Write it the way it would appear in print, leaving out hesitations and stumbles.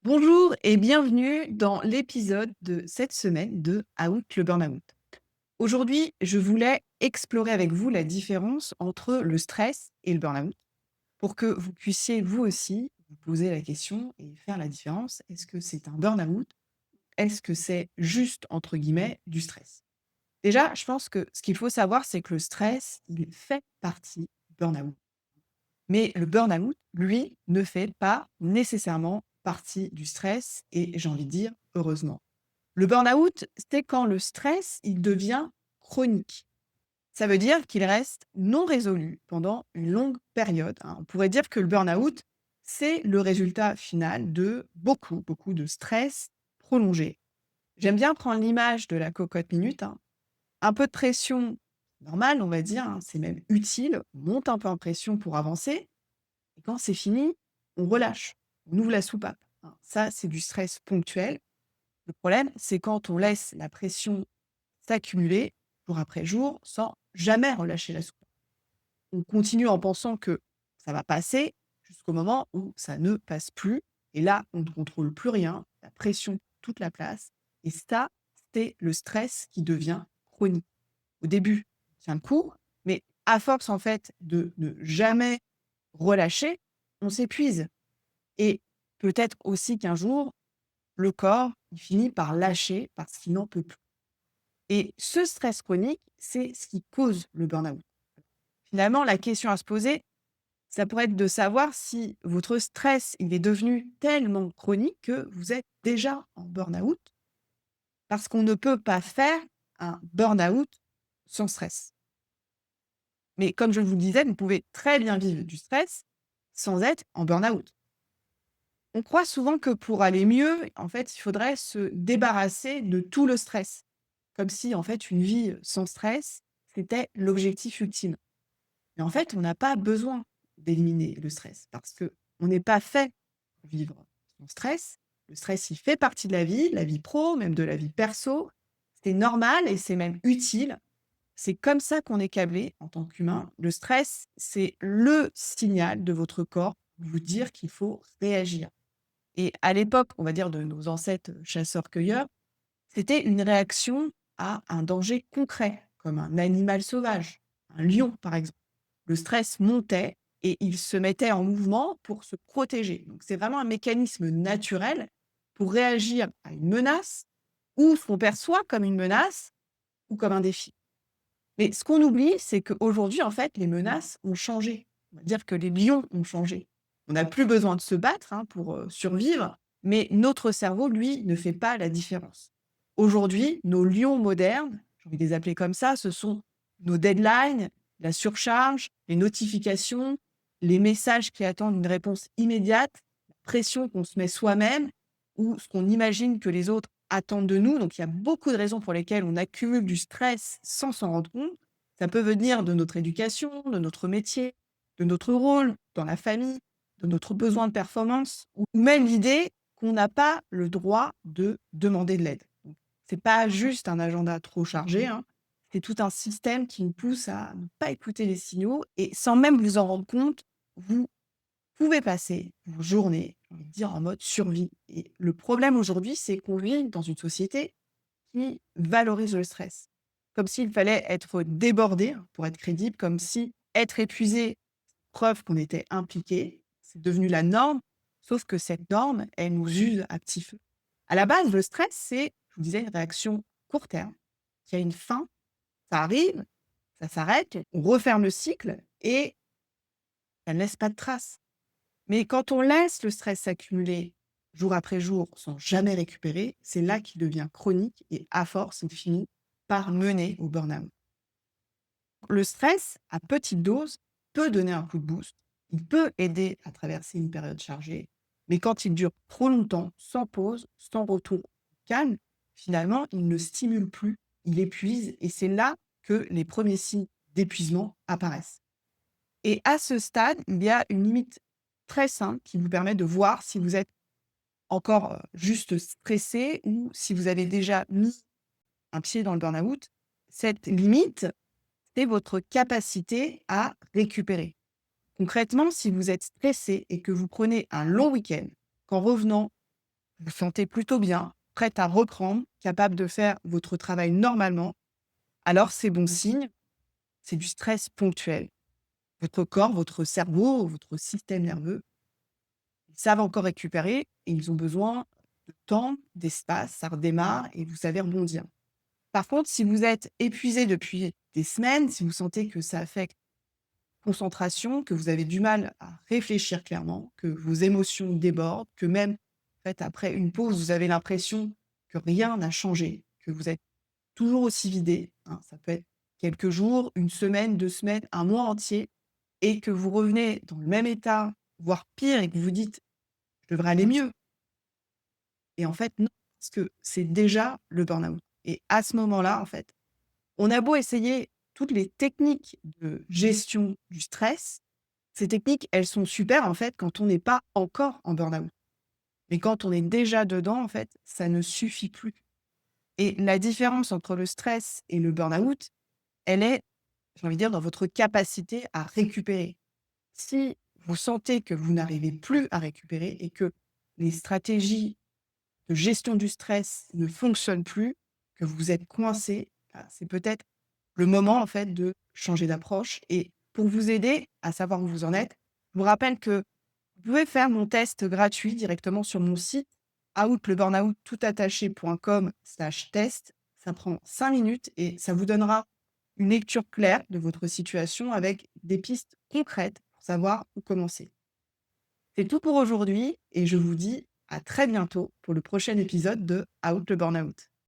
Bonjour et bienvenue dans l'épisode de cette semaine de Out le Burnout. Aujourd'hui, je voulais explorer avec vous la différence entre le stress et le burnout pour que vous puissiez vous aussi vous poser la question et faire la différence. Est-ce que c'est un burnout? Est-ce que c'est juste, entre guillemets, du stress? Déjà, je pense que ce qu'il faut savoir, c'est que le stress, il fait partie du burnout. Mais le burn-out, lui, ne fait pas nécessairement partie du stress et j'ai envie de dire heureusement. Le burn-out, c'est quand le stress, il devient chronique. Ça veut dire qu'il reste non résolu pendant une longue période, hein. On pourrait dire que le burn-out, c'est le résultat final de beaucoup de stress prolongé. J'aime bien prendre l'image de la cocotte minute, hein. Un peu de pression, normal, on va dire, hein, c'est même utile. On monte un peu en pression pour avancer. Et quand c'est fini, on relâche, on ouvre la soupape, hein. Ça, c'est du stress ponctuel. Le problème, c'est quand on laisse la pression s'accumuler jour après jour sans jamais relâcher la soupape. On continue en pensant que ça va passer jusqu'au moment où ça ne passe plus. Et là, on ne contrôle plus rien, la pression prend toute la place. Et ça, c'est le stress qui devient chronique. Au début, on tient le coup, mais à force en fait de ne jamais relâcher, on s'épuise et peut-être aussi qu'un jour, le corps, il finit par lâcher parce qu'il n'en peut plus et ce stress chronique, c'est ce qui cause le burn-out. Finalement, la question à se poser, ça pourrait être de savoir si votre stress, il est devenu tellement chronique que vous êtes déjà en burn-out parce qu'on ne peut pas faire un burn-out sans stress. Mais comme je vous le disais, vous pouvez très bien vivre du stress sans être en burn-out. On croit souvent que pour aller mieux, en fait, il faudrait se débarrasser de tout le stress. Comme si, en fait, une vie sans stress, c'était l'objectif ultime. Mais en fait, on n'a pas besoin d'éliminer le stress parce que on n'est pas fait pour vivre sans stress. Le stress, il fait partie de la vie pro, même de la vie perso. C'est normal et c'est même utile. C'est comme ça qu'on est câblé en tant qu'humain. Le stress, c'est le signal de votre corps pour vous dire qu'il faut réagir. Et à l'époque, on va dire de nos ancêtres chasseurs-cueilleurs, c'était une réaction à un danger concret, comme un animal sauvage, un lion par exemple. Le stress montait et il se mettait en mouvement pour se protéger. Donc c'est vraiment un mécanisme naturel pour réagir à une menace ou ce qu'on perçoit comme une menace ou comme un défi. Mais ce qu'on oublie, c'est qu'aujourd'hui, en fait, les menaces ont changé. On va dire que les lions ont changé. On n'a plus besoin de se battre, hein, pour, survivre, mais notre cerveau, lui, ne fait pas la différence. Aujourd'hui, nos lions modernes, j'ai envie de les appeler comme ça, ce sont nos deadlines, la surcharge, les notifications, les messages qui attendent une réponse immédiate, la pression qu'on se met soi-même ou ce qu'on imagine que les autres attendent de nous. Donc il y a beaucoup de raisons pour lesquelles on accumule du stress sans s'en rendre compte. Ça peut venir de notre éducation, de notre métier, de notre rôle dans la famille, de notre besoin de performance ou même l'idée qu'on n'a pas le droit de demander de l'aide. Donc, c'est pas juste un agenda trop chargé, hein, c'est tout un système qui nous pousse à ne pas écouter les signaux et sans même vous en rendre compte, vous pouvez passer vos journées, j'ai envie de dire, en mode survie. Et le problème aujourd'hui, c'est qu'on vit dans une société qui valorise le stress. Comme s'il fallait être débordé hein, pour être crédible, comme si être épuisé, preuve qu'on était impliqué, c'est devenu la norme, sauf que cette norme, elle nous use à petit feu. À la base, le stress, c'est, je vous disais, une réaction court terme, qui a une fin, ça arrive, ça s'arrête, on referme le cycle et ça ne laisse pas de traces. Mais quand on laisse le stress s'accumuler jour après jour sans jamais récupérer, c'est là qu'il devient chronique et à force, il finit par mener au burn-out. Le stress, à petite dose, peut donner un coup de boost. Il peut aider à traverser une période chargée, mais quand il dure trop longtemps, sans pause, sans retour calme, finalement, il ne stimule plus, il épuise et c'est là que les premiers signes d'épuisement apparaissent. Et à ce stade, il y a une limite très simple qui vous permet de voir si vous êtes encore, juste stressé ou si vous avez déjà mis un pied dans le burn-out. Cette limite, c'est votre capacité à récupérer. Concrètement, si vous êtes stressé et que vous prenez un long week-end, qu'en revenant, vous vous sentez plutôt bien, prête à reprendre, capable de faire votre travail normalement, alors c'est bon signe, c'est du stress ponctuel. Votre corps, votre cerveau, votre système nerveux, ils savent encore récupérer et ils ont besoin de temps, d'espace, ça redémarre et vous savez rebondir. Par contre, si vous êtes épuisé depuis des semaines, si vous sentez que ça affecte concentration, que vous avez du mal à réfléchir clairement, que vos émotions débordent, que même en fait, après une pause, vous avez l'impression que rien n'a changé, que vous êtes toujours aussi vidé, hein. Ça peut être quelques jours, une semaine, 2 semaines, un mois entier et que vous revenez dans le même état, voire pire et que vous vous dites: «Je devrais aller mieux» et en fait non, parce que c'est déjà le burn-out et à ce moment-là, en fait, on a beau essayer toutes les techniques de gestion du stress, ces techniques, elles sont super, en fait, quand on n'est pas encore en burn-out. Mais quand on est déjà dedans, en fait, ça ne suffit plus et la différence entre le stress et le burn-out, elle est, j'ai envie de dire, dans votre capacité à récupérer. Si vous sentez que vous n'arrivez plus à récupérer et que les stratégies de gestion du stress ne fonctionnent plus, que vous êtes coincé, c'est peut-être le moment en fait de changer d'approche et pour vous aider à savoir où vous en êtes, je vous rappelle que vous pouvez faire mon test gratuit directement sur mon site outleburnout.com/test. Ça prend 5 minutes et ça vous donnera une lecture claire de votre situation avec des pistes concrètes pour savoir où commencer. C'est tout pour aujourd'hui et je vous dis à très bientôt pour le prochain épisode de Out le Burnout.